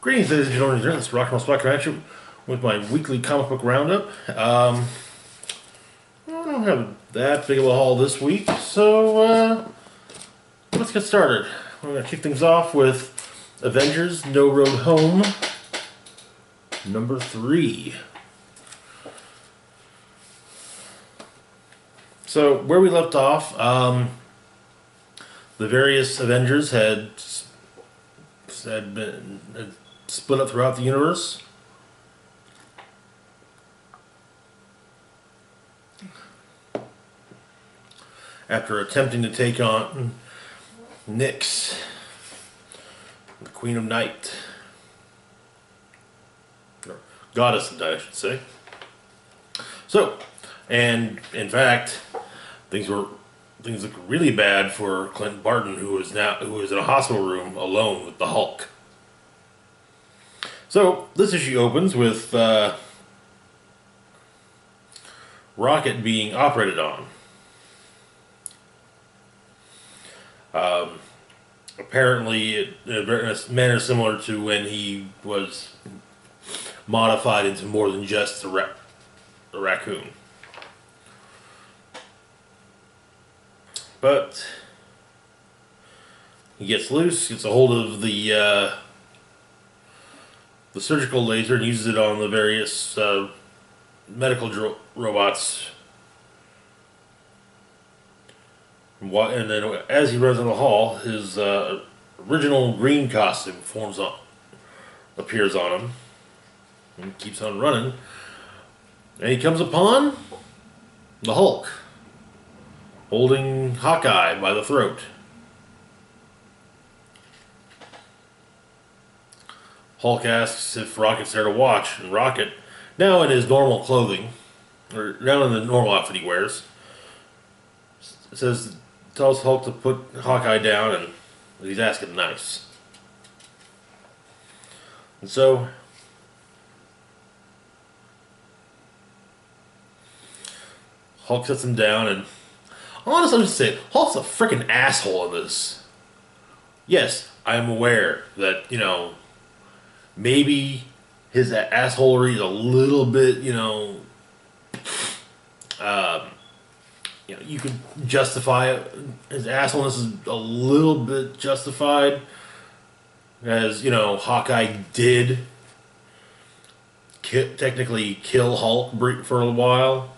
Greetings, ladies and gentlemen. This is Rock and Roll Spot Connection with my weekly comic book roundup. I don't have that big of a haul this week, so let's get started. We're going to kick things off with Avengers No Road Home, number 3. So, where we left off, the various Avengers had split up throughout the universe. After attempting to take on Nyx, the Queen of Night. Or Goddess of Night, I should say. So, and in fact, things look really bad for Clint Barton, who is in a hospital room alone with the Hulk. So this issue opens with Rocket being operated on. Apparently, in a manner similar to when he was modified into more than just a raccoon. But he gets loose, gets a hold of the surgical laser and uses it on the various medical robots. And then as he runs in the hall, his original green costume appears on him. And keeps on running. And he comes upon the Hulk, holding Hawkeye by the throat. Hulk asks if Rocket's there to watch, and Rocket, now in his normal clothing, or now in the normal outfit he wears, tells Hulk to put Hawkeye down, and he's asking nice. And so Hulk sets him down, and honestly, I'm just saying, Hulk's a freaking asshole in this. Yes, I'm aware that, maybe his assholery is a little bit, you could justify it. His assholeness is a little bit justified, as Hawkeye did technically kill Hulk for a while.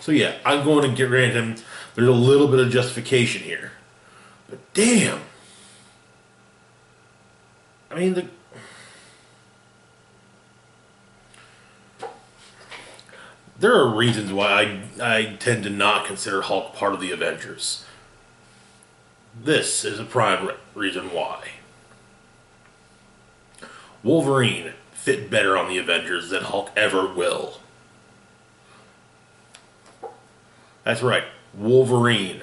So yeah, I'm going to get rid of him. There's a little bit of justification here. But damn. I mean, there are reasons why I tend to not consider Hulk part of the Avengers. This is a prime reason why. Wolverine fit better on the Avengers than Hulk ever will. That's right, Wolverine.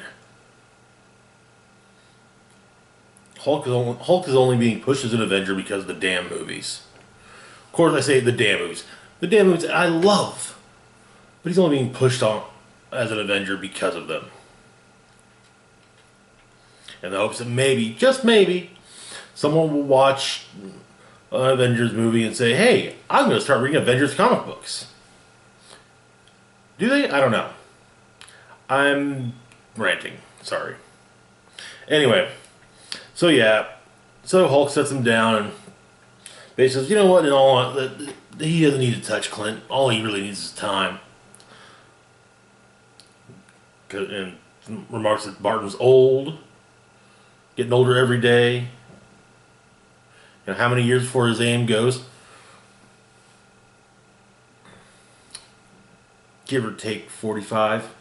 Hulk is only being pushed as an Avenger because of the damn movies. Of course, I say the damn movies. The damn movies I love. But he's only being pushed on as an Avenger because of them. In the hopes that maybe, just maybe, someone will watch an Avengers movie and say, hey, I'm going to start reading Avengers comic books. Do they? I don't know. I'm ranting. Sorry. Anyway, so Hulk sets him down and basically says, you know what, he doesn't need to touch Clint. All he really needs is time. And remarks that Barton's old, getting older every day. How many years before his aim goes? Give or take 45.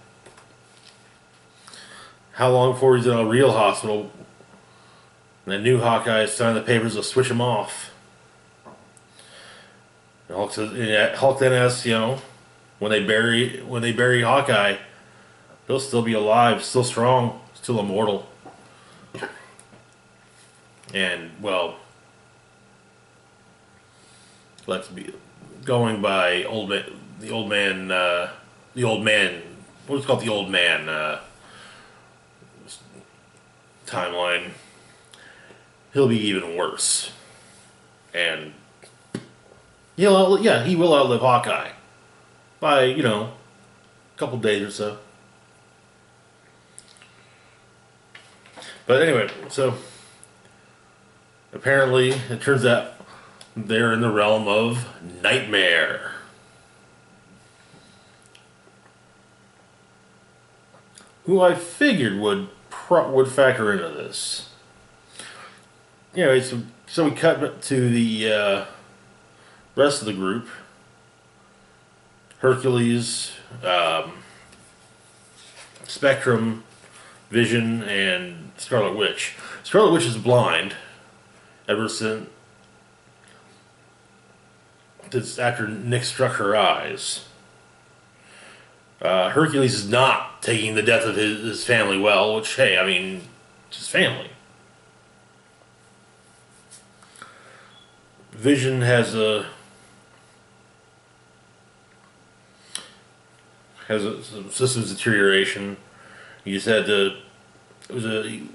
How long before he's in a real hospital and the new Hawkeye signing the papers to switch him off? And Hulk then asks, when they bury Hawkeye, he'll still be alive, still strong, still immortal. And, well, let's be going by the old man what's called the old man timeline, he'll be even worse. And he will outlive Hawkeye by, a couple days or so. But anyway, so apparently it turns out they're in the realm of Nightmare. Who I figured would factor into this. Anyway, so we cut to the rest of the group. Hercules, Spectrum, Vision, and Scarlet Witch. Scarlet Witch is blind ever since after Nick struck her eyes. Hercules is not taking the death of his family well, which, hey, I mean, it's his family. Vision has some systems deterioration. He just had to,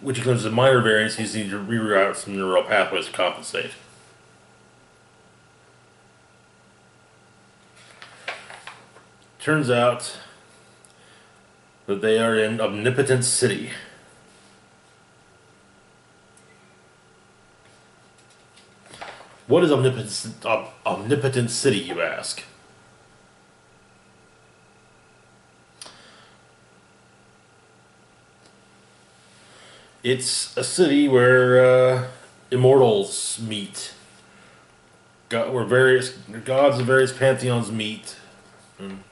which includes a minor variance. He just needs to reroute some neural pathways to compensate. Turns out that they are in Omnipotent City. What is Omnipotent City, you ask? It's a city where immortals meet. Where various gods of various pantheons meet. And,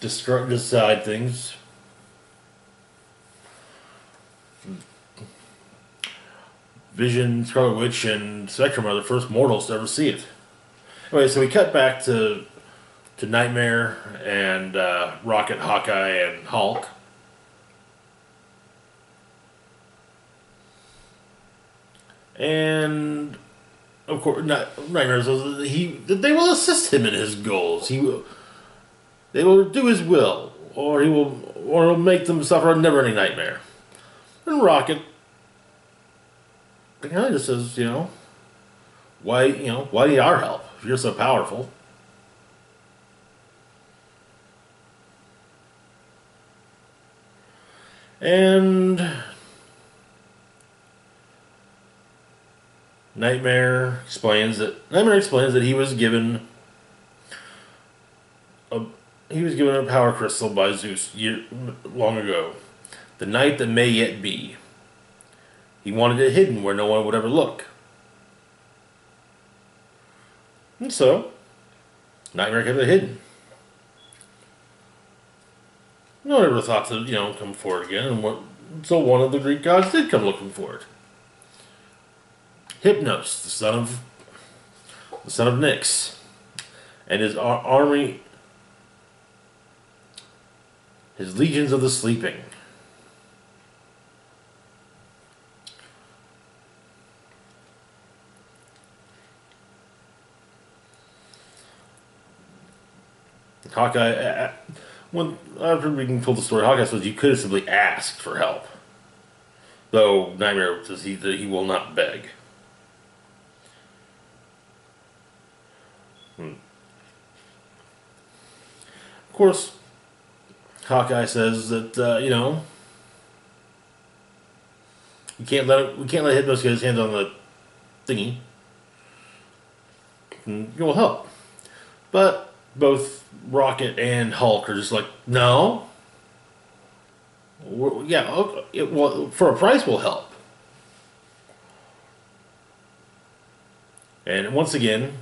decide things. Vision, Scarlet Witch, and Spectrum are the first mortals to ever see it. Anyway, so we cut back to Nightmare and Rocket, Hawkeye, and Hulk. And of course, Nightmare says they will assist him in his goals. They will do his will, or he'll make them suffer a never-ending nightmare. And Rocket, kind of just says, why need our help if you're so powerful? And Nightmare explains that he was given a power crystal by Zeus long ago, the night that may yet be. He wanted it hidden where no one would ever look. And so, Nightmare kept it hidden. No one ever thought to, come forward again, so one of the Greek gods did come looking for it. Hypnos, the son of Nyx, and his army, his legions of the sleeping. Hawkeye, after we told the story, Hawkeye says you could have simply asked for help, though Nightmare says he will not beg. Of course, Hawkeye says that we can't let Hypnos get his hands on the thingy. And it will help, but both Rocket and Hulk are just like, no. For a price, will help. And once again,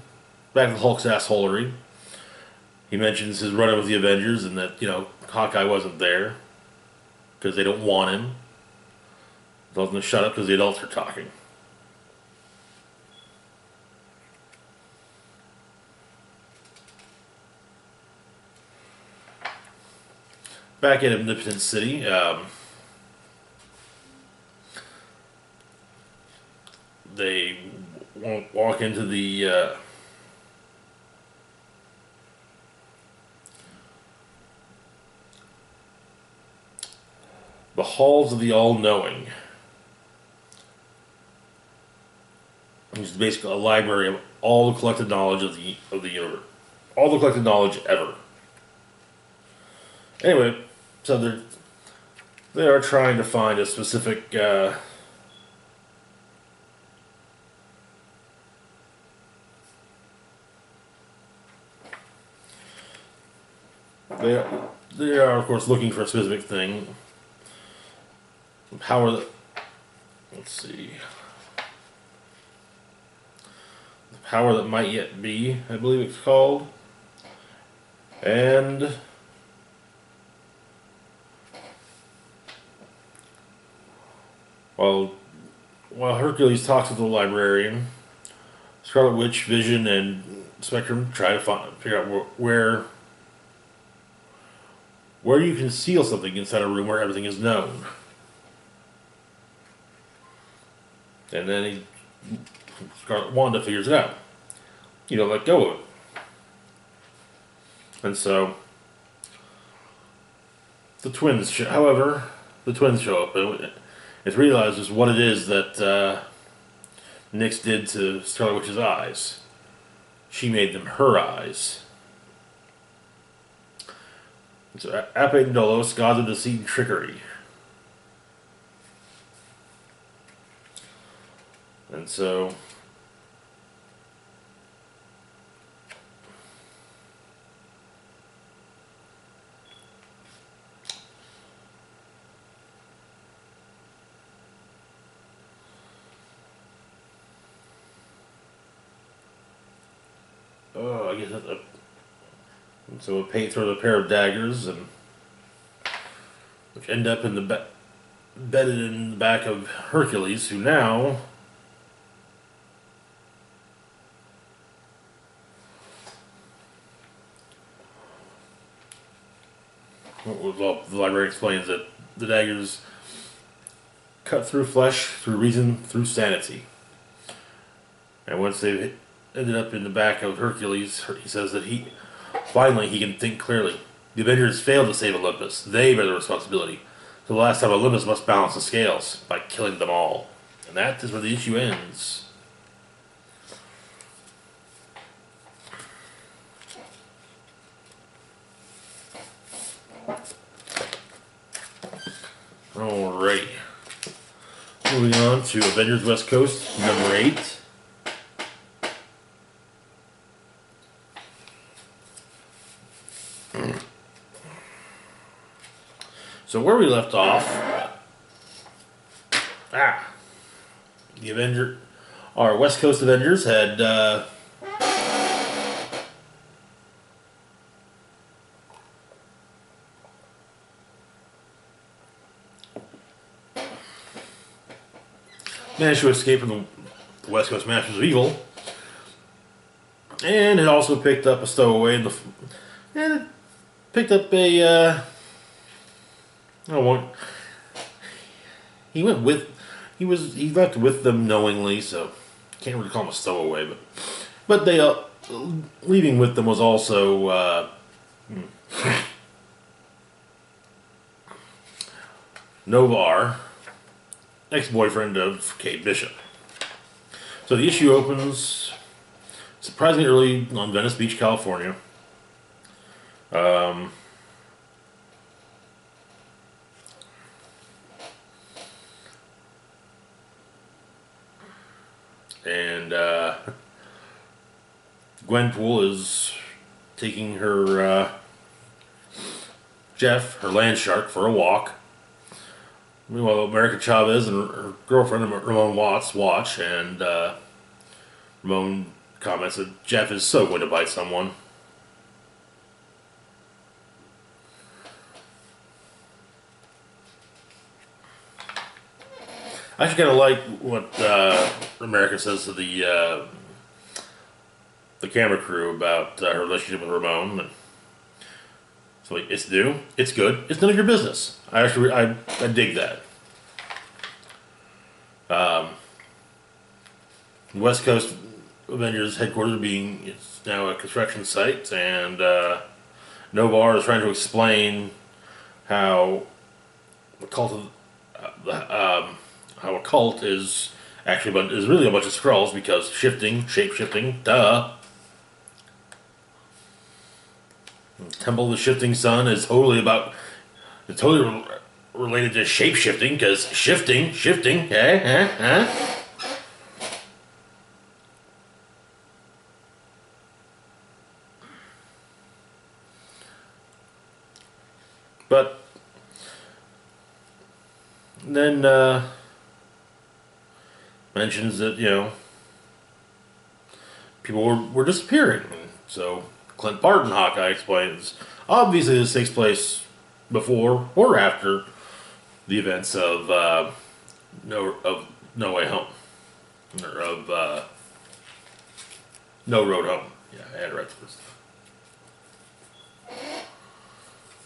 back to Hulk's assholery. He mentions his run-in with the Avengers and that, Hawkeye wasn't there because they don't want him. Tells him to shut up because the adults are talking. Back at Omnipotent City, they walk into the The Halls of the All-Knowing. Which is basically a library of all the collected knowledge of the universe. All the collected knowledge ever. Anyway, so they are trying to find a specific they are of course looking for a specific thing. Power that, let's see. The power that might yet be, I believe it's called. And while Hercules talks with the librarian, Scarlet Witch, Vision, and Spectrum try to figure out where you conceal something inside a room where everything is known. And then Wanda figures it out. You don't let go of it. And so the twins show up, and it's realized just what it is that Nyx did to Scarlet Witch's eyes. She made them her eyes. So Ape and Dolos, gods of deceit and trickery. And so I guess so Pate throws a pair of daggers, and which end up in the bedded in the back of Hercules, who now well, the library explains that the daggers cut through flesh, through reason, through sanity. And once they've ended up in the back of Hercules, he says that finally he can think clearly. The Avengers failed to save Olympus. They bear the responsibility. So the last time Olympus must balance the scales by killing them all. And that is where the issue ends. Alrighty. Moving on to Avengers West Coast, number 8. So where we left off, our West Coast Avengers had managed to escape from the West Coast Masters of Evil, and it also picked up a stowaway and it picked up a he left with them knowingly, so can't really call him a stowaway, but they leaving with them was also Novar, ex-boyfriend of Kate Bishop. So the issue opens surprisingly early on Venice Beach, California. And Gwenpool is taking her Jeff, her land shark, for a walk. Meanwhile, America Chavez and her girlfriend, Ramon Watts, watch, and Ramon comments that Jeff is so going to bite someone. I actually kind of like what America says to the camera crew about her relationship with Ramon. And so it's new, it's good, it's none of your business. I dig that. West Coast Avengers headquarters it's now a construction site, and Novar is trying to explain how the cult of how a cult is actually, but is really a bunch of Skrulls because shape shifting, duh. Temple of the Shifting Sun is totally about, it's totally related to shape shifting because shifting, eh. But then mentions that, people were disappearing. So Clint Barton, Hawkeye, explains, obviously this takes place before or after the events of No Way Home. Or of No Road Home. Yeah, I had it right the first time.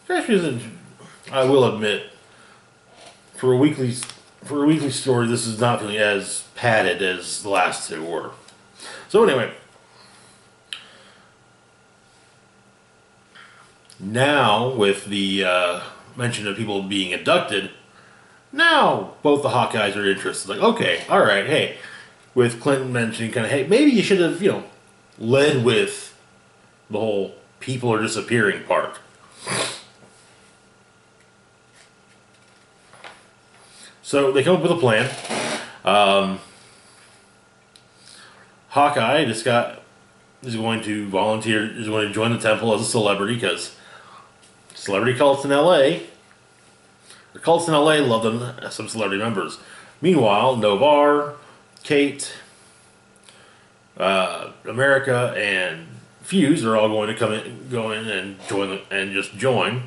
Actually isn't, I will admit, for a weekly story, this is not feeling as padded as the last two were. So anyway, now with the mention of people being abducted, now both the Hawkeyes are interested. Like, okay, all right, hey, with Clinton mentioning kind of, hey, maybe you should have, led with the whole people are disappearing part. So they come up with a plan. Hawkeye is going to volunteer, is going to join the temple as a celebrity because celebrity cults in LA, the cults in LA love them as some celebrity members. Meanwhile, Novar, Kate, America, and Fuse are all going to go in and join,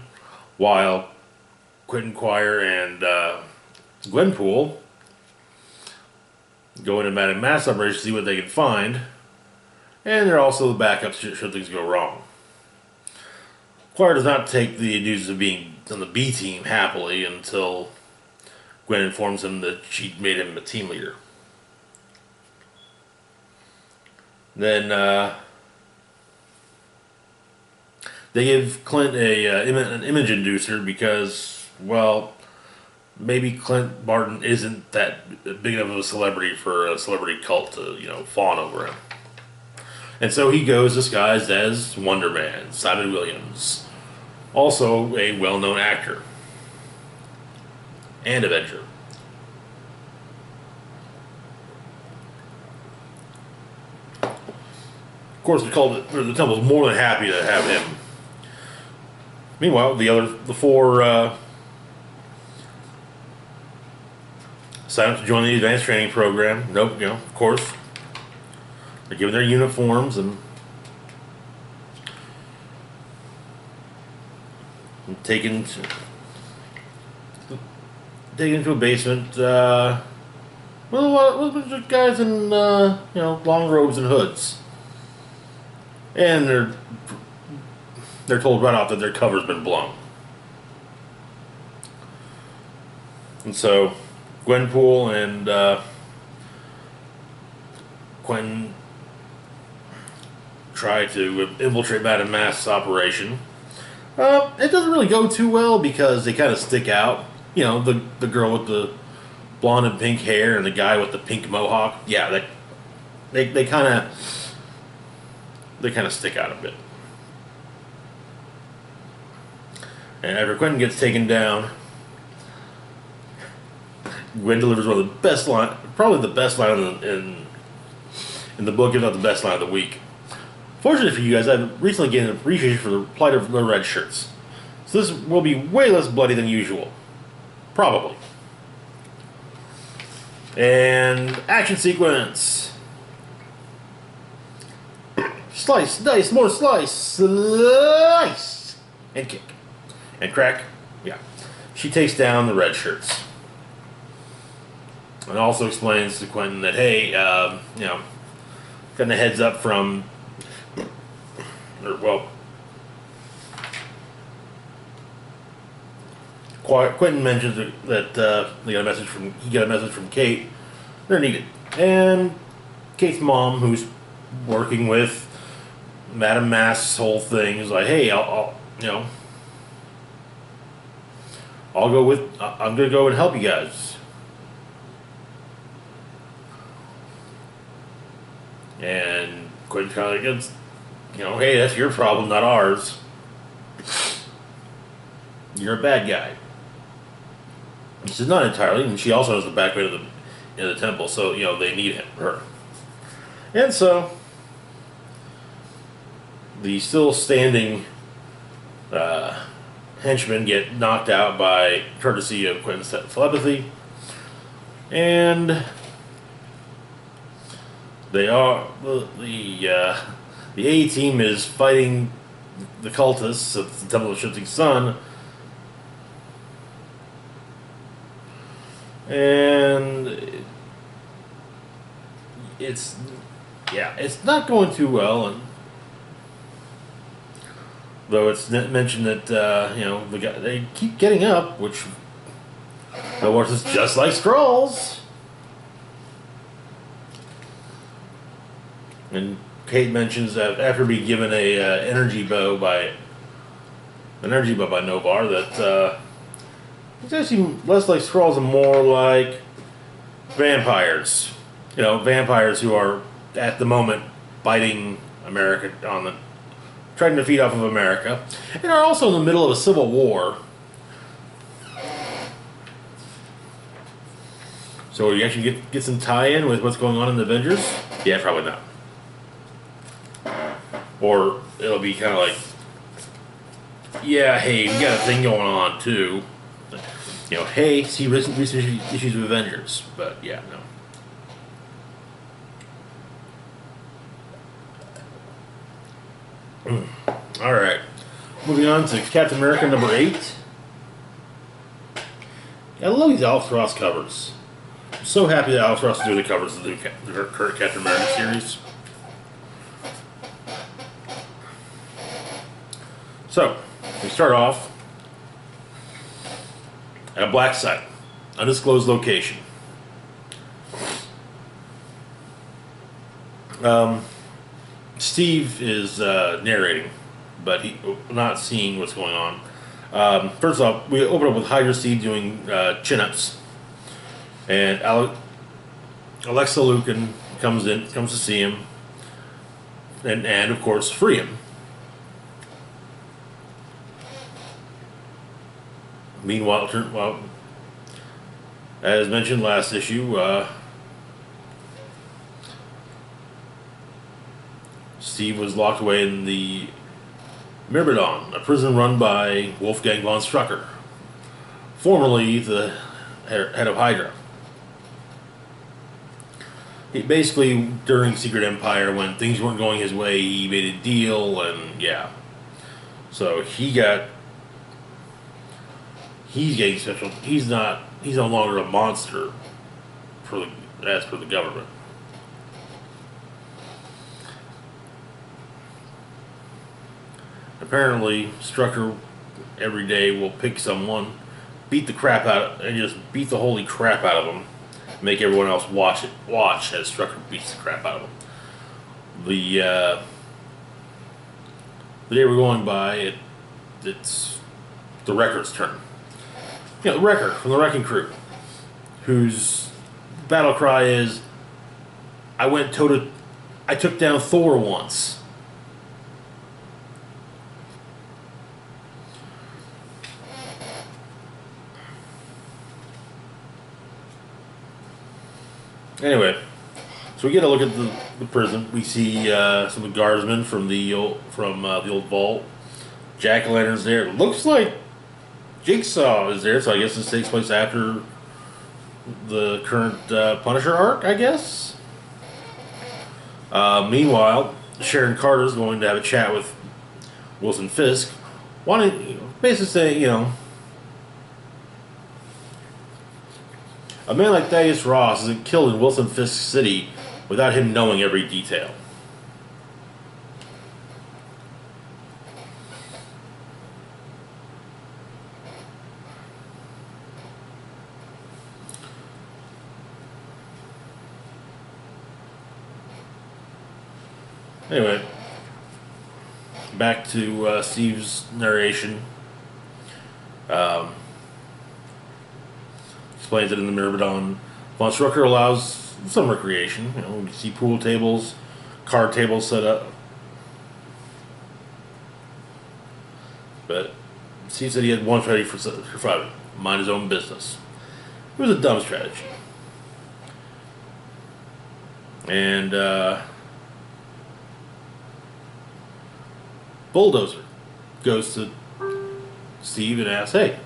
while Quentin Quire and Gwenpool go into Madame Mass operation to see what they can find, and they're also the backups should things go wrong. Quire does not take the news of being on the B team happily until Gwen informs him that she made him a team leader. Then they give Clint an image inducer because, well, maybe Clint Barton isn't that big enough of a celebrity for a celebrity cult to, fawn over him. And so he goes disguised as Wonder Man, Simon Williams, also a well-known actor and Avenger. Of course, the temple's more than happy to have him. Meanwhile, the four sign up to join the advanced training program. Nope, of course. They're given their uniforms and taken to a basement. Well, a bunch of guys in long robes and hoods, and they're told right off that their cover's been blown, and so Gwenpool and Quentin try to infiltrate Madame Mask's operation. It doesn't really go too well because they kind of stick out. The girl with the blonde and pink hair and the guy with the pink mohawk. Yeah, they kind of stick out a bit. And after Quentin gets taken down, Gwen delivers one of the best line, probably the best line in the book, if not the best line of the week. Fortunately for you guys, I've recently gained an appreciation for the plight of the red shirts. So this will be way less bloody than usual. Probably. And action sequence. Slice, dice, more slice, slice, and kick. And crack. Yeah. She takes down the red shirts. And also explains to Quentin that, hey, getting a heads up from, Quentin mentions that he got a message from Kate. They're needed. And Kate's mom, who's working with Madame Mask's whole thing, is like, hey, I'm gonna go and help you guys. And Quentin kind of gets, hey, that's your problem, not ours. You're a bad guy. He says, not entirely, and she also has the background of in the temple, so they need her. And so the still standing henchmen get knocked out by courtesy of Quentin's telepathy, and they are the A team is fighting the cultists of the Temple of Shifting Sun, and it's not going too well, and though it's mentioned that they keep getting up, which of course is just like Skrulls. And Kate mentions that after being given a energy bow by Novar, that it's actually less like Skrulls and more like vampires. Vampires who are at the moment biting America trying to feed off of America, and are also in the middle of a civil war. So you actually get some tie-in with what's going on in the Avengers? Yeah, probably not. Or it'll be kind of like, yeah, hey, we got a thing going on too. Hey, see recent issues with Avengers, but yeah, no. Alright. Moving on to Captain America number 8. I love these Alex Ross covers. I'm so happy that Alex Ross is doing the covers of the current Captain America series. So, we start off at a black site, undisclosed location. Steve is narrating, but he's not seeing what's going on. First off, we open up with Hydra Steve doing chin-ups, and Alexa Lukin comes to see him, and of course free him. Meanwhile, as mentioned last issue, Steve was locked away in the Myrmidon, a prison run by Wolfgang von Strucker, formerly the head of Hydra. He basically, during Secret Empire, when things weren't going his way, he made a deal, and yeah. So he's getting special. He's no longer a monster as per the government. Apparently, Strucker every day will pick someone, beat the holy crap out of them, make everyone else watch as Strucker beats the crap out of them. The day we're going by, it's the Wrecker's turn. The Wrecker from the Wrecking Crew, whose battle cry is, I took down Thor once. Anyway, so we get a look at the prison. We see some of the guardsmen from the old vault. Jack-o'-lantern's there. It looks like Jigsaw is there, so I guess this takes place after the current Punisher arc, I guess. Meanwhile, Sharon Carter's going to have a chat with Wilson Fisk, basically saying, a man like Thaddeus Ross isn't killed in Wilson Fisk City without him knowing every detail. Anyway, back to Steve's narration. explains that in the Myrmidon, Von Strucker allows some recreation. You know, you see pool tables, card tables set up. But he said he had one strategy for surviving: mind his own business. It was a dumb strategy. And Bulldozer goes to Steve and asks, "Hey,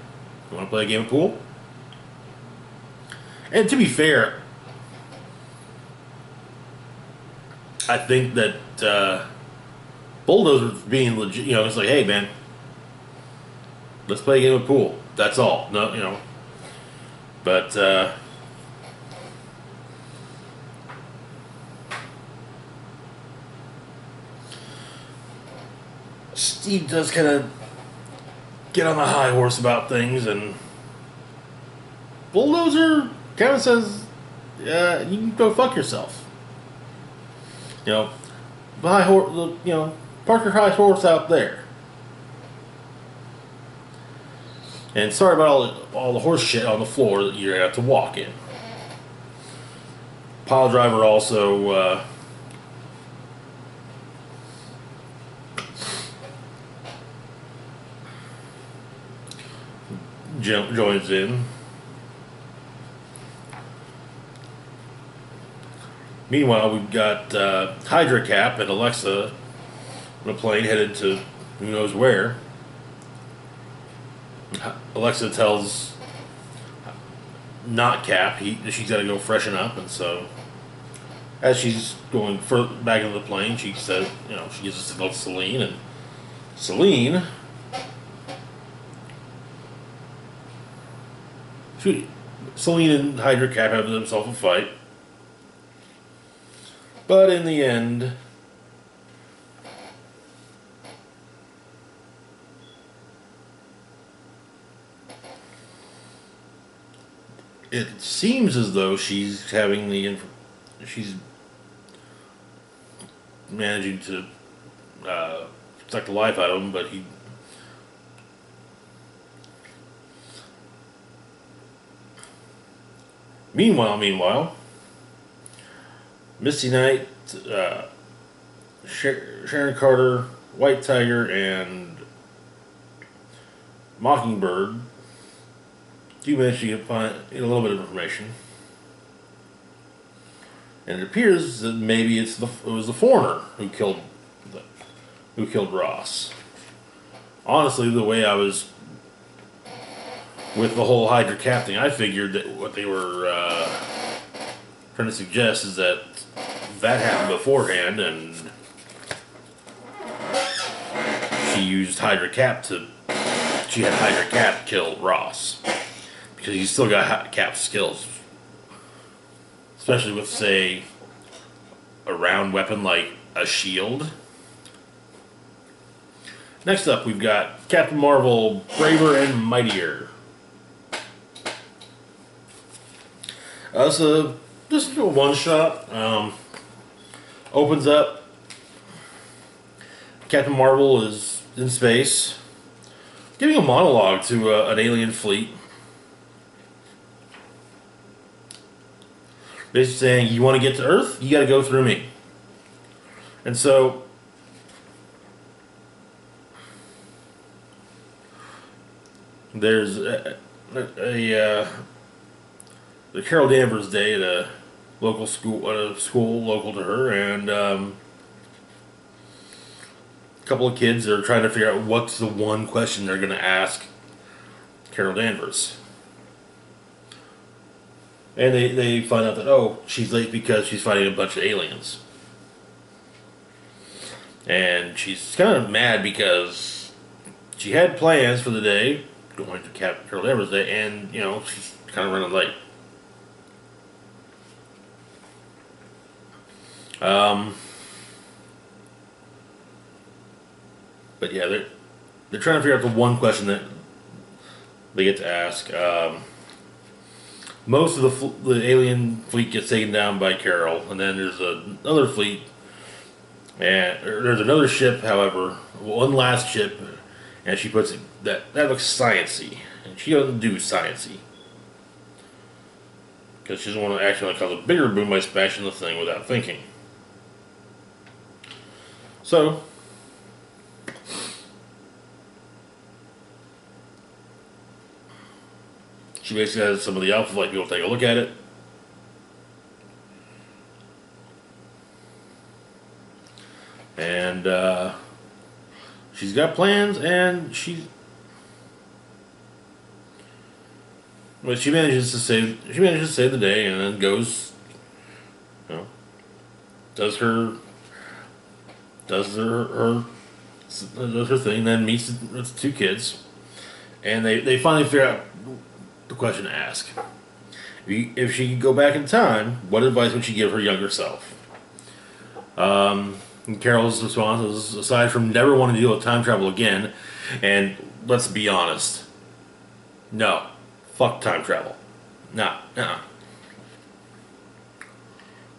you want to play a game of pool?" And to be fair, I think that Bulldozer's being legit. You know, it's like, "Hey, man, let's play a game of pool. That's all." No, you know, but Steve does kind of get on the high horse about things, and Bulldozer kind of says, "Yeah, you can go fuck yourself." You know, the high horse. You know, park your high horse out there. And sorry about all the horse shit on the floor that you're gonna have to walk in. Pile driver also joins in. Meanwhile, we've got Hydra Cap and Alexa on a plane headed to who knows where. Alexa tells not Cap she's got to go freshen up, and so as she's going back into the plane, she says, you know, she gives a signal to Celine, and Celine, Celine and Hydra Cap have themselves a fight, but in the end, it seems as though she's managing to suck the life out of him, but Meanwhile, Misty Knight, Sharon Carter, White Tiger, and Mockingbird do manage to get a little bit of information, and it appears that maybe it was the Foreigner who killed Ross. Honestly, the way I was with the whole Hydra Cap thing, I figured that what they were trying to suggest is that happened beforehand, and she had Hydra Cap kill Ross. Because he's still got Cap's skills. Especially with, say, a round weapon like a shield. Next up, we've got Captain Marvel, Braver and Mightier. So, just a one-shot. Opens up. Captain Marvel is in space, giving a monologue to an alien fleet. Basically saying, you want to get to Earth? You got to go through me. And so, there's the Carol Danvers Day at a local school, local to her, and a couple of kids are trying to figure out what's the one question they're going to ask Carol Danvers. And they find out that, oh, she's late because she's fighting a bunch of aliens. And she's kind of mad because she had plans for the day, going to Carol Danvers Day, and, you know, she's kind of running late. But yeah, they're trying to figure out the one question that they get to ask. Most of the alien fleet gets taken down by Carol, and then there's another fleet, and there's another ship. However, one last ship, and she puts it that looks sciencey, and she doesn't do sciencey. Because she doesn't want to actually cause a bigger boom by smashing the thing without thinking. So, she basically has some of the Alpha Flight people take a look at it. And she's got plans, and she manages to save the day, and then goes, you know, does her thing, then meets the two kids, and they finally figure out the question to ask. If she could go back in time, what advice would she give her younger self? And Carol's response is, aside from never wanting to deal with time travel again, and let's be honest, no, fuck time travel. Nah.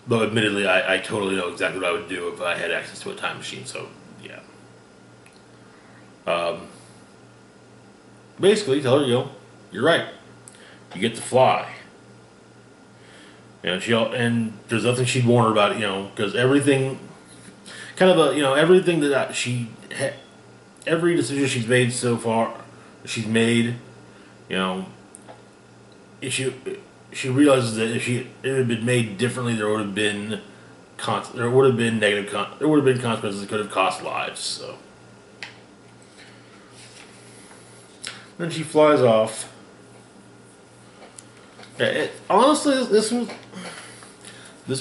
Though admittedly, I totally know exactly what I would do if I had access to a time machine, so yeah. Basically, tell her, you're right. You get to fly. And there's nothing she'd warn her about, because everything, everything every decision she's made so far, if she realizes that if it had been made differently, there would have been consequences that could have cost lives. So then she flies off. Honestly, this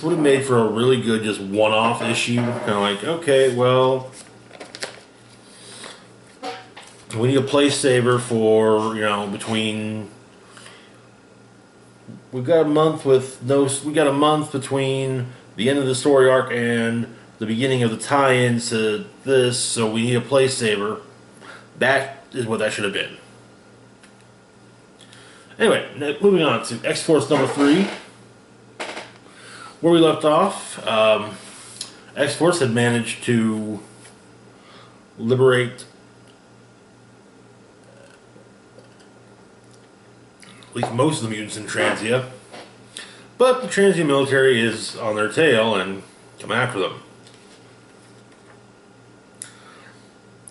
would have made for a really good just one-off issue. Kind of like, okay, well, we need a place saver for between. We got a month between the end of the story arc and the beginning of the tie-ins to this, so we need a place saver. That is what that should have been. Anyway, moving on to X-Force number 3. Where we left off, X-Force had managed to liberate at least most of the mutants in Transia, but the Transia military is on their tail and come after them.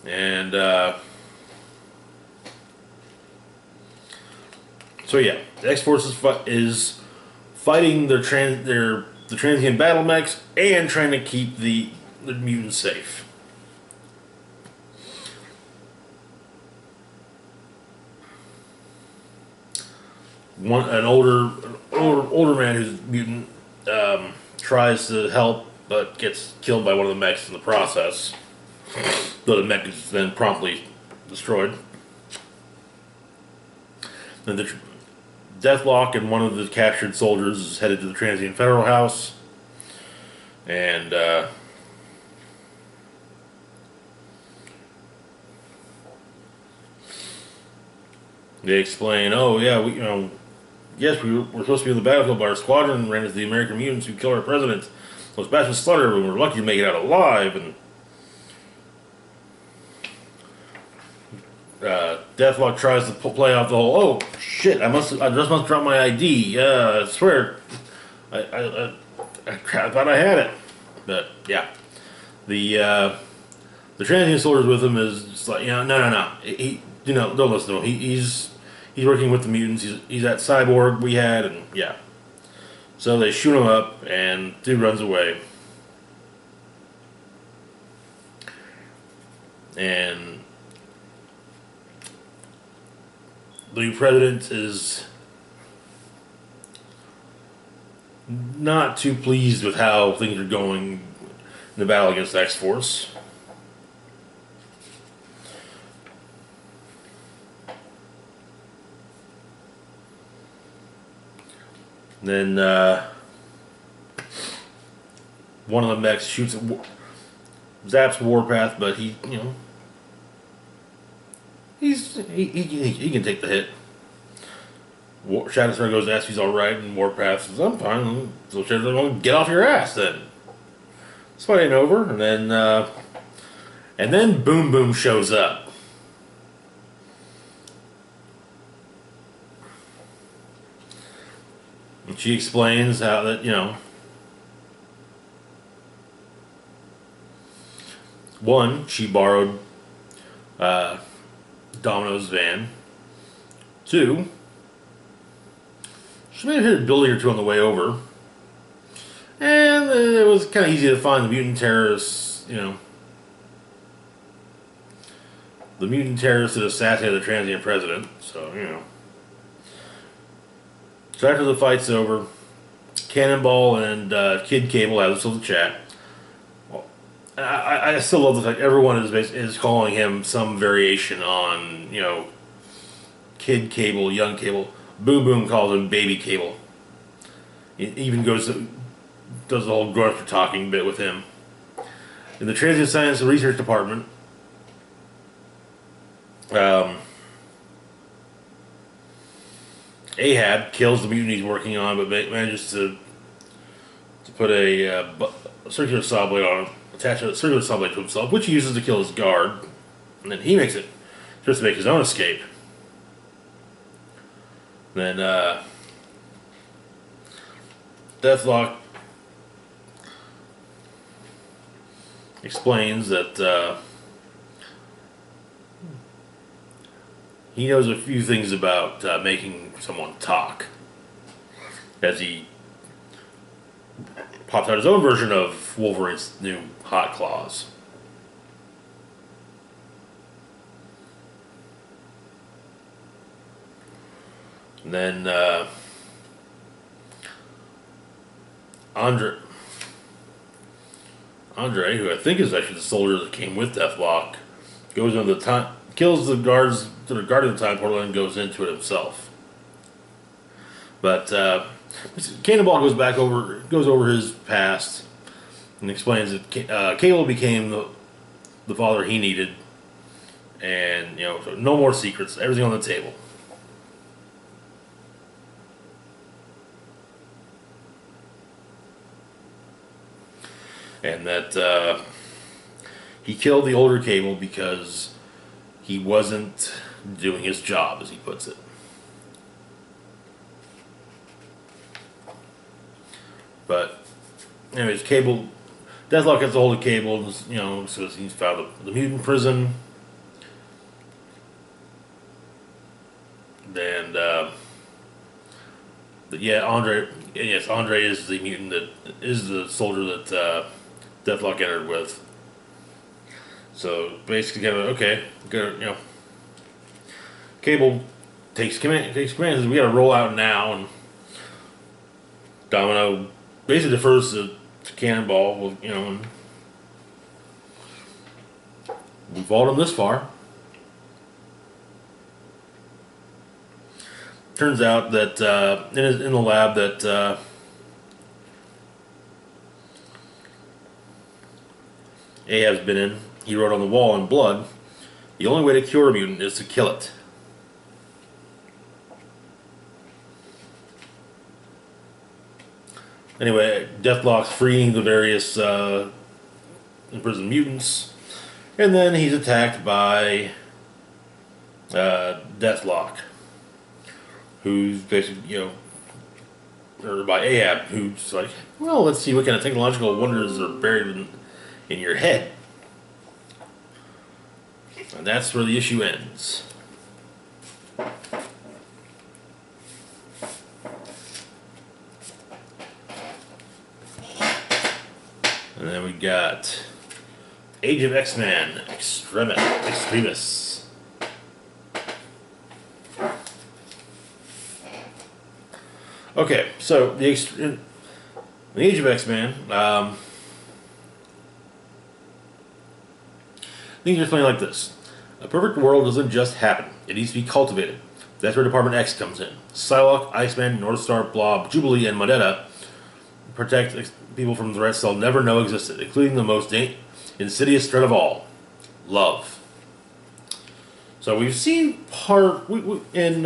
And so yeah, the X-Force is fighting the transient battle mechs and trying to keep the mutants safe. An older man who's mutant tries to help, but gets killed by one of the mechs in the process. Though the mech is then promptly destroyed. Then the Deathlock and one of the captured soldiers is headed to the Transient Federal House, and they explain, "Oh yeah, yes, we're supposed to be on the battlefield, but our squadron ran into the American mutants who killed our president. Those bastards slaughtered everyone. We're lucky to make it out alive." And Deathlock tries to play off the whole, "Oh shit, I just must drop my ID. I swear, I thought I had it." But yeah, the transient soldiers with him is just like, no. Don't listen to him. He's working with the mutants. He's that cyborg we had, and yeah. So they shoot him up, and dude runs away. And the new president is not too pleased with how things are going in the battle against X-Force. Then one of the mechs zaps Warpath, but he can take the hit. Shatterstar goes to ask if he's alright, and Warpath says, "I'm fine." So Shatterstar goes, "Get off your ass then." It's fighting over, and then Boom Boom shows up. She explains how that, one, she borrowed Domino's van. Two, she may have hit a building or two on the way over. And it was kind of easy to find the mutant terrorists, the mutant terrorists that assassinated the transient president. So. So after the fight's over, Cannonball and Kid Cable have this little chat. Well, I still love the fact everyone is calling him some variation on, Kid Cable, Young Cable. Boom Boom calls him Baby Cable. He even does the whole grown for talking bit with him. In the Transient Science and Research Department, Ahab kills the mutant he's working on, but manages to put a circular saw blade on him, attach a circular saw blade to himself, which he uses to kill his guard, and then he makes it just to make his own escape. Then Deathlock explains that he knows a few things about making someone talk, as he pops out his own version of Wolverine's new hot claws. And then Andre, who I think is actually the soldier that came with Deathlock, goes into the time, kills the guards that are guarding the time portal, and goes into it himself. But Cannonball goes over his past and explains that Cable became the father he needed, and so no more secrets, everything on the table. And that he killed the older Cable because he wasn't doing his job, as he puts it. But, anyways, Deathlock gets a hold of Cable, so he's found the mutant prison. And, Andre is the mutant that is the soldier that Deathlock entered with. So basically, Cable takes command. Says we got to roll out now, and Domino basically defers to Cannonball. And we followed him this far. Turns out that in the lab that Ahab's been in, he wrote on the wall in blood, the only way to cure a mutant is to kill it. Anyway, Deathlock's freeing the various imprisoned mutants, and then he's attacked by Deathlock, who's basically, or by Ahab, who's like, well, let's see what kind of technological wonders are buried in your head. And that's where the issue ends. And then we got Age of X-Men Extremis. Okay, so the Age of X-Men, things are explained like this. A perfect world doesn't just happen. It needs to be cultivated. That's where Department X comes in. Psylocke, Iceman, Northstar, Blob, Jubilee, and Moneta protect people from threats they'll never know existed, including the most insidious threat of all, love. So we've seen part in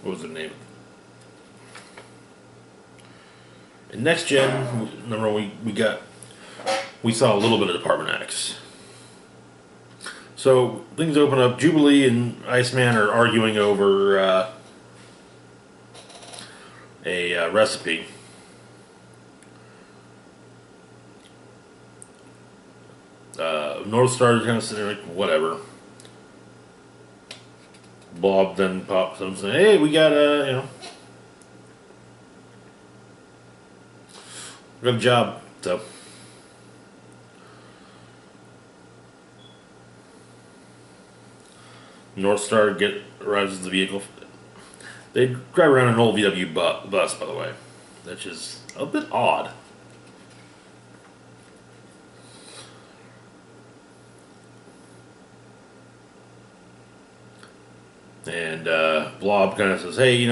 what was the name? In Next Gen, number one, we got we saw a little bit of Department X. So things open up. Jubilee and Iceman are arguing over a recipe. North Star is kind of sitting there like, whatever. Blob then pops up and says, hey, we got we got a job. So North Star arrives at the vehicle. They drive around an old VW bus, by the way. That's just a bit odd. And Blob kind of says, hey,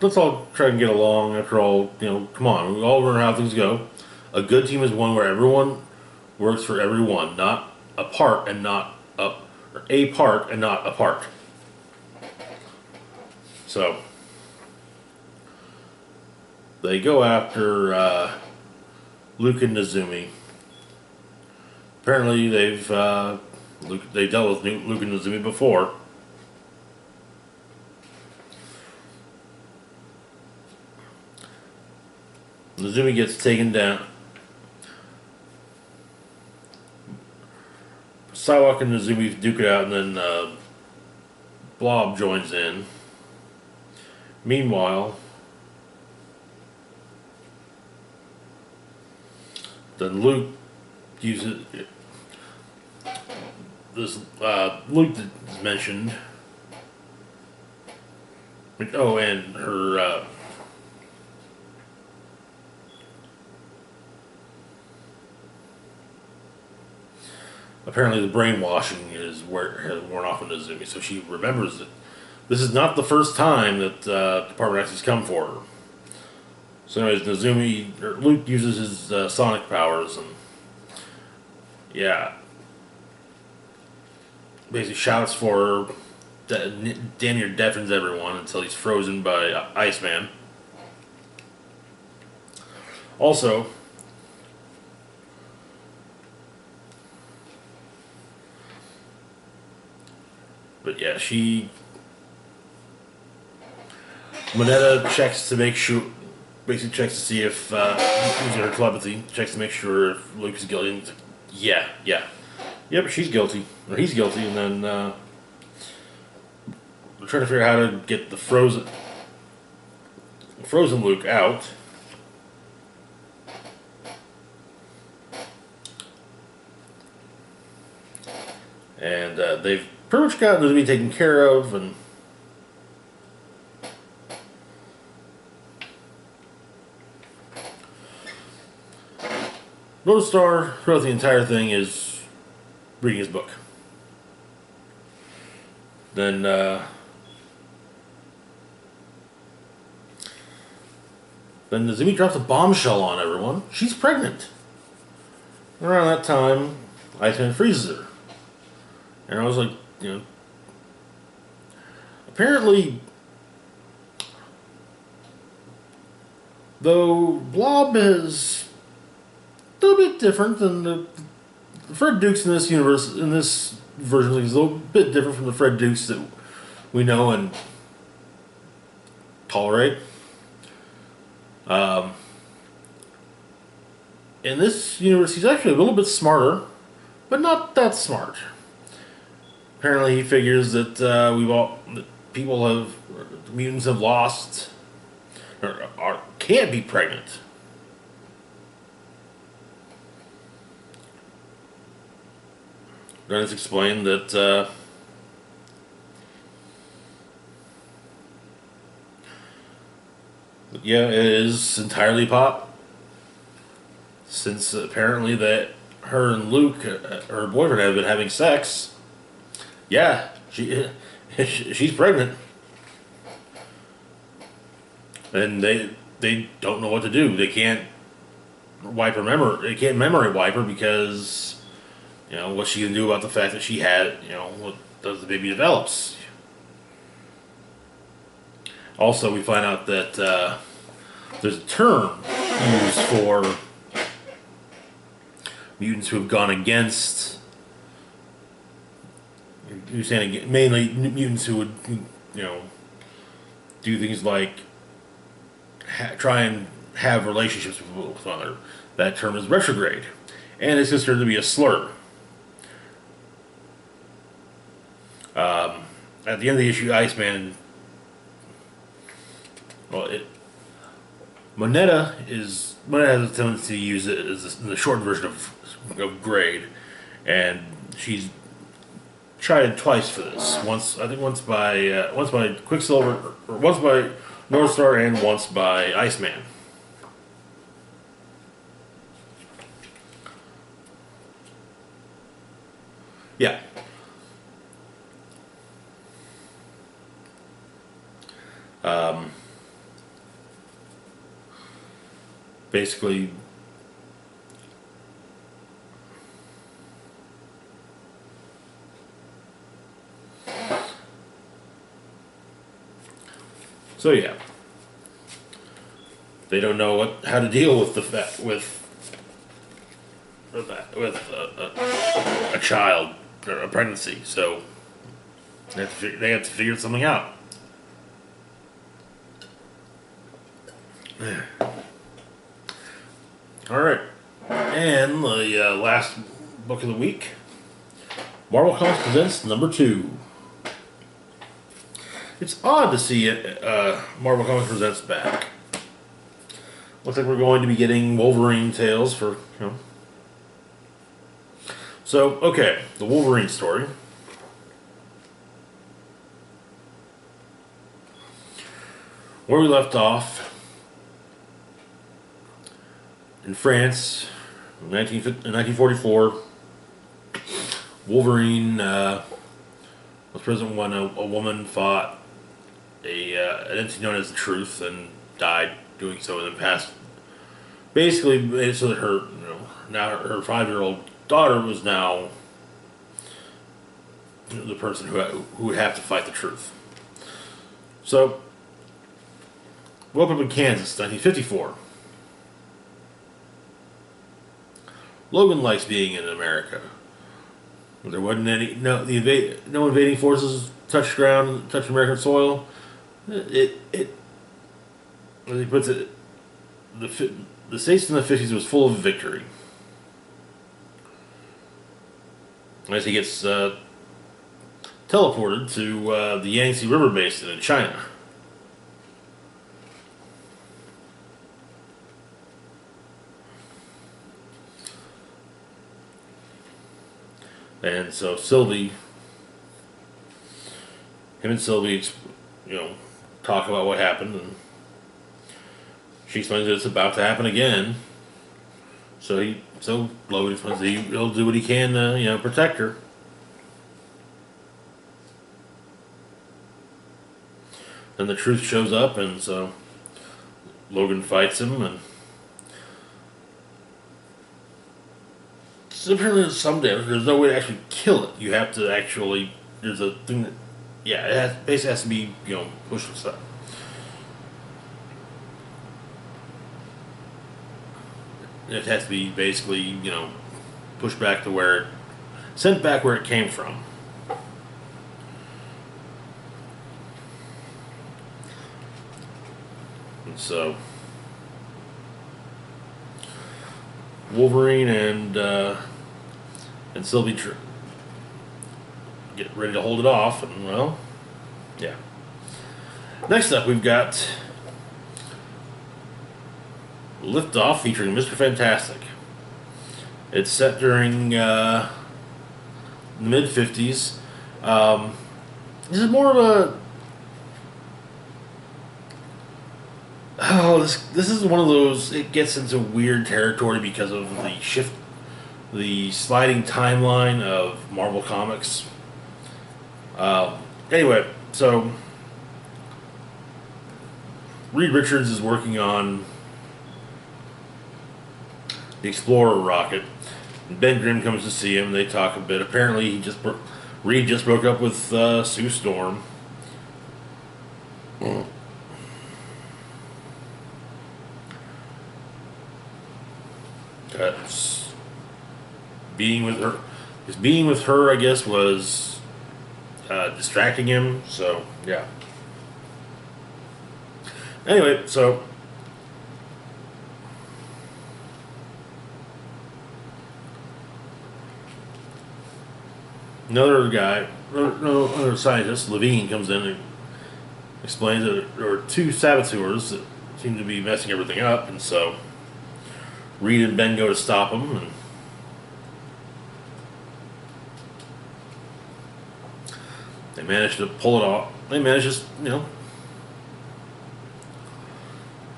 let's all try and get along. After all, come on. We all learn how things go. A good team is one where everyone works for everyone, not apart and not up, or a part and not apart. So they go after Luke and Nezumi. Apparently, they've dealt with Luke and Nezumi before. Nezumi gets taken down. Psylocke and Nezumi duke it out, and then Blob joins in. Meanwhile, then Luke uses this. Luke is mentioned. Oh, and her. Apparently, the brainwashing has worn off on Nezumi, so she remembers that this is not the first time that Department X has come for her. So, anyways, Luke uses his sonic powers, and yeah, basically shouts for her. Damn near deafens everyone until he's frozen by Iceman. Also, but yeah, Moneta checks to make sure, basically checks to see if, using her telepathy, checks to make sure if Luke is guilty. And yeah. Yep, she's guilty. Or he's guilty, and then, we're trying to figure out how to get the frozen Luke out. And, they've pretty much gotten to be taken care of, and North Star throughout the entire thing is reading his book. Then Nezumi drops a bombshell on everyone. She's pregnant. Around that time, Iceman freezes her. And I was like, apparently, though Blob is a little bit different than the Fred Dukes in this universe, in this version, he's a little bit different from the Fred Dukes that we know and tolerate. In this universe, he's actually a little bit smarter, but not that smart. Apparently, he figures that mutants have lost, or can't be pregnant. Then it's explained that yeah, it is entirely pop. Since apparently that her and Luke, her boyfriend, have been having sex. Yeah, she's pregnant, and they don't know what to do. They can't wipe her memory. They can't memory wipe her because what's she gonna do about the fact that she had what does the baby develops. Also, we find out that there's a term used for mutants who have gone against. You're saying mainly mutants who would, you know, do things like try and have relationships with one another. That term is retrograde, and it's considered to be a slur. At the end of the issue, Iceman, well, Moneta has a tendency to use it as the short version of grade, and she's tried twice for this. Once by Quicksilver, or once by Northstar, and once by Iceman. Yeah. Basically, so yeah, they don't know how to deal with a child or a pregnancy, so they have to figure something out. All right, and the last book of the week, Marvel Comics presents #2. It's odd to see it. Marvel Comics presents back. Looks like we're going to be getting Wolverine tales for, you know. So, okay, the Wolverine story. Where we left off, in France, in 1944, Wolverine was present when a woman fought an entity known as the Truth and died doing so, and then passed. Basically, made it so that her, now her 5-year-old daughter was now the person who would have to fight the Truth. So, woke up in Kansas, 1954. Logan likes being in America. There wasn't no invading forces touched American soil. As he puts it, the States in the 50s was full of victory. As he gets teleported to the Yangtze River Basin in China. And so him and Sylvie, talk about what happened, and she explains that it's about to happen again. So Logan explains that he'll do what he can to, protect her. Then the Truth shows up, and so Logan fights him, and so apparently there's no way to actually kill it. You have to actually, there's a thing that, basically has to be, pushed aside. It has to be basically, pushed back to sent back where it came from. And so, Wolverine and Sylvie get ready to hold it off, and well, yeah. Next up, we've got Liftoff featuring Mr. Fantastic. It's set during the mid-50s. This is more of a... this is one of those, it gets into weird territory because of the sliding timeline of Marvel Comics. Anyway, so Reed Richards is working on the Explorer rocket. Ben Grimm comes to see him. They talk a bit. Apparently, Reed just broke up with Sue Storm. being with her, his being with her, I guess, was distracting him. So yeah. Anyway, so another guy, another scientist, Levine, comes in and explains that there are two saboteurs that seem to be messing everything up, and so Reed and Ben go to stop them, and they manage to pull it off. They manage to,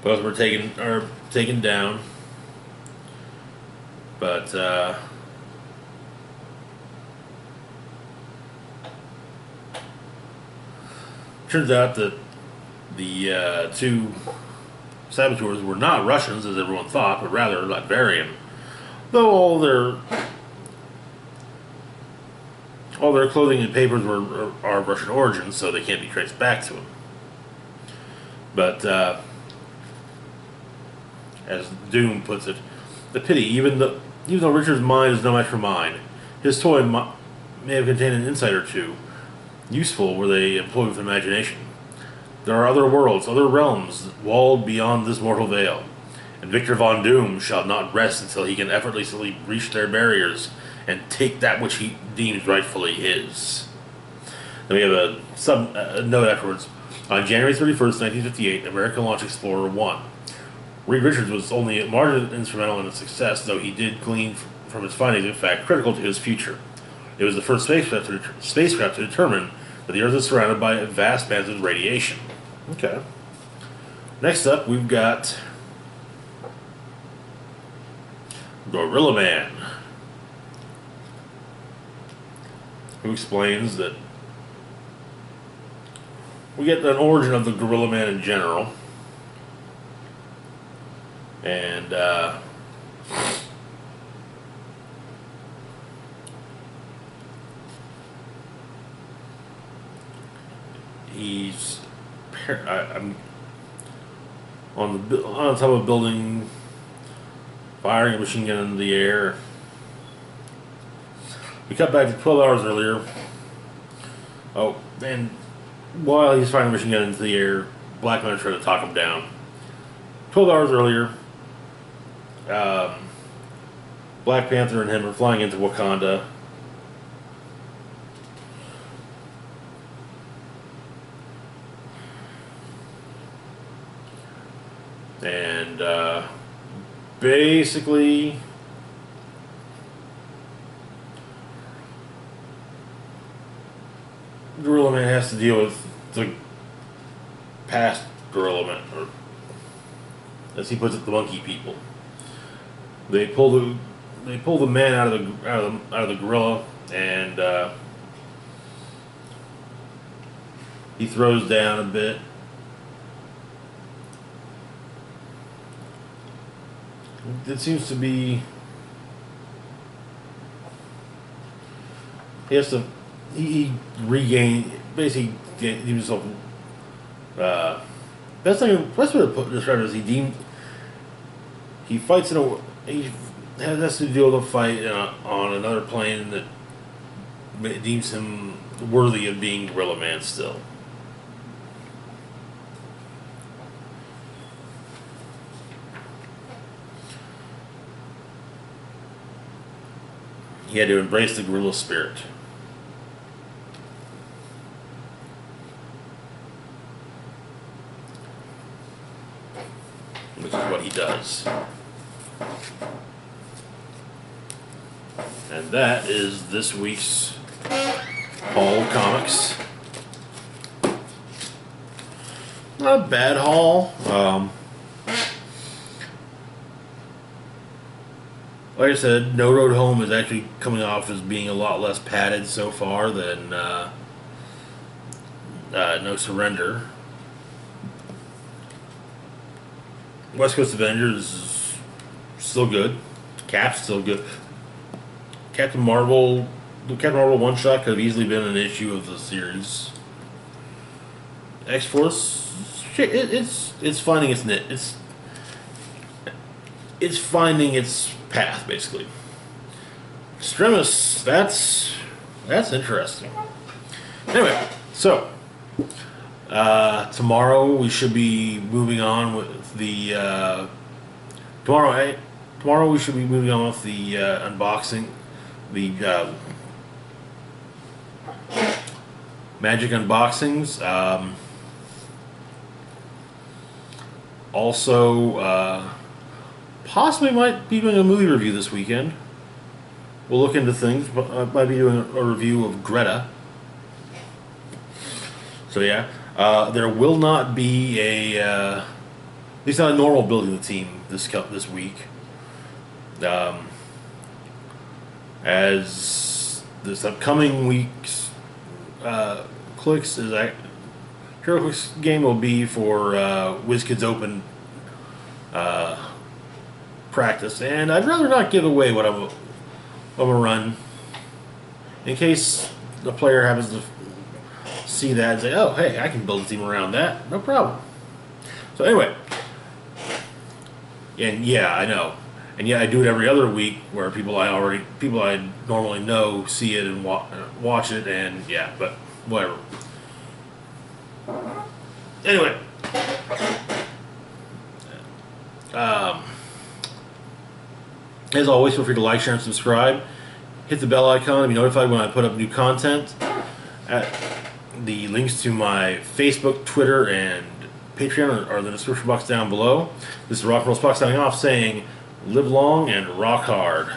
both were taken down, but turns out that the two saboteurs were not Russians, as everyone thought, but rather Latvian. Though all their clothing and papers are of Russian origin, so they can't be traced back to them. But as Doom puts it, the pity, even though Richard's mind is no match for mine, his toy may have contained an insight or two, useful were they employed with imagination. There are other worlds, other realms, walled beyond this mortal veil, and Victor Von Doom shall not rest until he can effortlessly reach their barriers and take that which he deems rightfully his. Then we have a note afterwards. On January 31st, 1958, America launched Explorer 1. Reed Richards was only marginally instrumental in its success, though he did glean from its findings, in fact, critical to his future. It was the first spacecraft to determine that the Earth is surrounded by vast bands of radiation. Okay. Next up, we've got Gorilla Man, who explains that we get an origin of the Gorilla Man in general, and he's I'm on top of a building, firing a machine gun into the air. We cut back to 12 hours earlier. Oh, and while he's firing a machine gun into the air, Black Lantern trying to talk him down. 12 hours earlier, Black Panther and him are flying into Wakanda. And basically, Gorilla Man has to deal with the past Gorilla Man, or as he puts it, the monkey people. They pull the man out of the gorilla, and he throws down a bit. It seems to be he regained, basically deemed himself. Best way to describe it is he fights he has to deal with a fight on another plane that deems him worthy of being Gorilla Man still. He had to embrace the gorilla spirit, which is what he does. And that is this week's haul of comics. Not a bad haul. Like I said, No Road Home is actually coming off as being a lot less padded so far than No Surrender. West Coast Avengers is still good. Cap's still good. Captain Marvel one shot could have easily been an issue of the series. X-Force, it's finding its it's finding its path, basically. Stremus, that's interesting. Anyway, so tomorrow we should be moving on with the tomorrow we should be moving on with the unboxing, the Magic unboxings. Also, possibly might be doing a movie review this weekend. We'll look into things, but I might be doing a review of Greta. So yeah, there will not be at least not a normal building the team this week. As this upcoming week's clicks is Hero Clicks game will be for WizKids Open practice, and I'd rather not give away what I'm gonna run in case the player happens to see that and say, "Oh, hey, I can build a team around that. No problem." So anyway, and yeah, I know, and yeah, I do it every other week where people I normally know see it and watch it, and yeah, but whatever. Anyway, as always, feel free to like, share, and subscribe. Hit the bell icon to be notified when I put up new content. The links to my Facebook, Twitter, and Patreon are in the description box down below. This is Rock and Roll Spock signing off, saying, live long and rock hard.